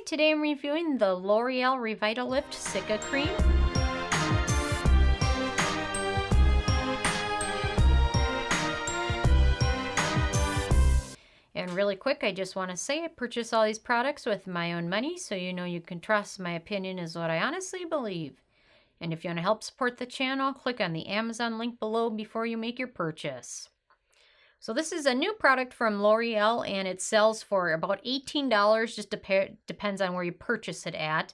today I'm reviewing the L'Oreal Revitalift CicaCream. And really quick, I just want to say I purchase all these products with my own money, so you know you can trust my opinion is what I honestly believe. And if you want to help support the channel, click on the Amazon link below before you make your purchase. So this is a new product from L'Oreal, and it sells for about $18, just depends on where you purchase it at.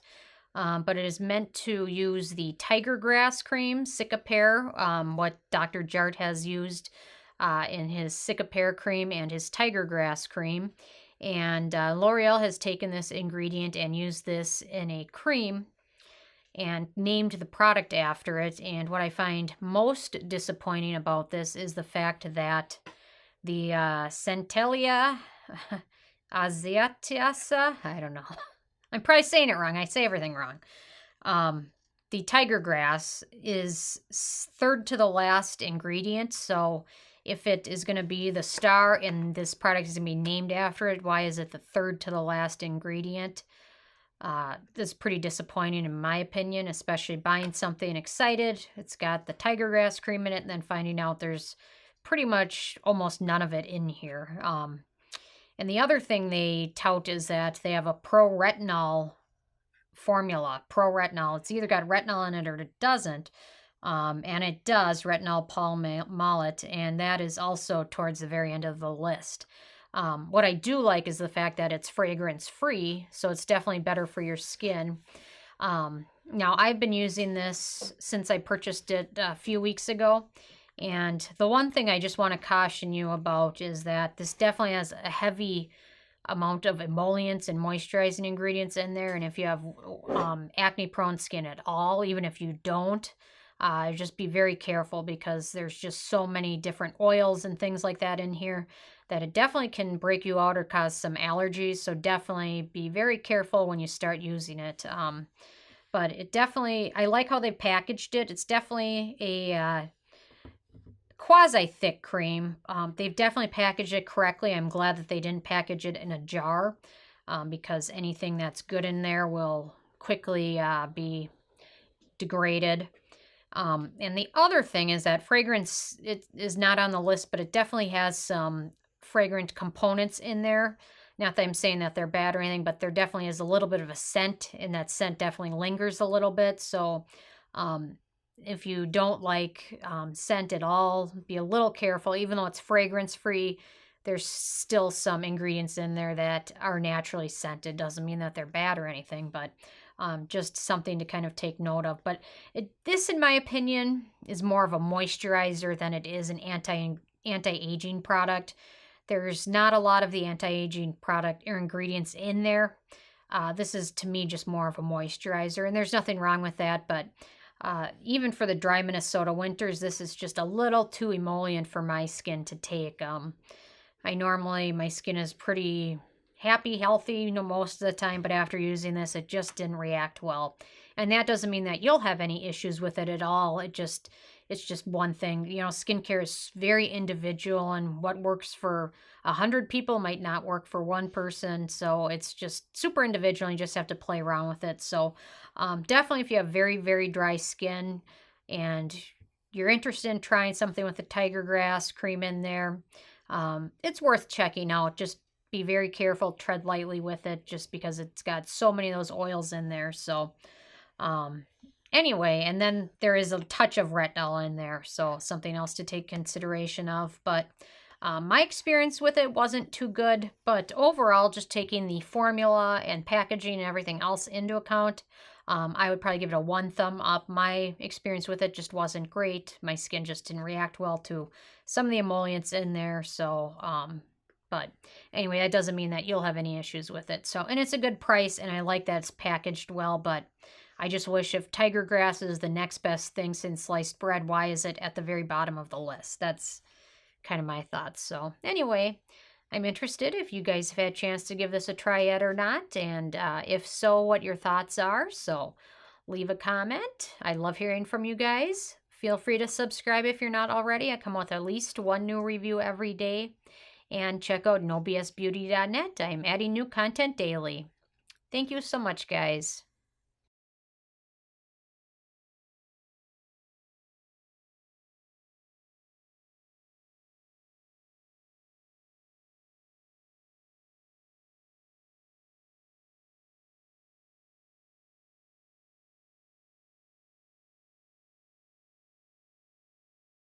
But it is meant to use the Tiger Grass Cream, CicaCream, what Dr. Jart has used in his CicaCream and his Tiger Grass Cream. And L'Oreal has taken this ingredient and used this in a cream and named the product after it. And what I find most disappointing about this is the fact that the Centella Asiatica, I don't know. I'm probably saying it wrong. I say everything wrong. The tiger grass is third to the last ingredient. So if it is going to be the star and this product is going to be named after it, why is it the third to the last ingredient? That's pretty disappointing in my opinion, especially buying something excited. It's got the tiger grass cream in it and then finding out there's pretty much almost none of it in here. And the other thing they tout is that they have a pro-retinol formula. Pro-retinol. It's either got retinol in it or it doesn't. And it does, retinol palmolate, and that is also towards the very end of the list. What I do like is the fact that it's fragrance-free, so it's definitely better for your skin. Now, I've been using this since I purchased it a few weeks ago. And the one thing I just want to caution you about is that this definitely has a heavy amount of emollients and moisturizing ingredients in there. And if you have acne-prone skin at all, even if you don't, just be very careful because there's just so many different oils and things like that in here that it definitely can break you out or cause some allergies. So definitely be very careful when you start using it. But it definitely, I like how they packaged it. It's definitely a quasi-thick cream. They've definitely packaged it correctly. I'm glad that they didn't package it in a jar because anything that's good in there will quickly be degraded. And the other thing is that fragrance, it is not on the list, but it definitely has some fragrant components in there. Not that I'm saying that they're bad or anything, but there definitely is a little bit of a scent, and that scent definitely lingers a little bit. So if you don't like scent at all, be a little careful. Even though it's fragrance-free, there's still some ingredients in there that are naturally scented. Doesn't mean that they're bad or anything, but just something to kind of take note of. But this, in my opinion, is more of a moisturizer than it is an anti-aging product. There's not a lot of the anti-aging product or ingredients in there. This is, to me, just more of a moisturizer, and there's nothing wrong with that, but even for the dry Minnesota winters, this is just a little too emollient for my skin to take. My skin is pretty happy, healthy, most of the time, but after using this, it just didn't react well. And that doesn't mean that you'll have any issues with it at all. It's just one thing. Skincare is very individual, and what works for 100 people might not work for one person. So it's just super individual, and you just have to play around with it. So definitely if you have very, very dry skin and you're interested in trying something with the Tiger Grass Cream in there, it's worth checking out. Just be very careful, tread lightly with it, just because it's got so many of those oils in there. So anyway, and then there is a touch of retinol in there, so something else to take consideration of. But my experience with it wasn't too good, but overall, just taking the formula and packaging and everything else into account, I would probably give it a 1 thumb up. My experience with it just wasn't great. My skin just didn't react well to some of the emollients in there. So, but anyway, that doesn't mean that you'll have any issues with it. So, and it's a good price, and I like that it's packaged well, but I just wish if tiger grass is the next best thing since sliced bread, why is it at the very bottom of the list? That's kind of my thoughts. So anyway, I'm interested if you guys have had a chance to give this a try yet or not, and if so, what your thoughts are. So leave a comment. I love hearing from you guys. Feel free to subscribe if you're not already. I come out with at least one new review every day. And check out nobsbeauty.net. I'm adding new content daily. Thank you so much, guys.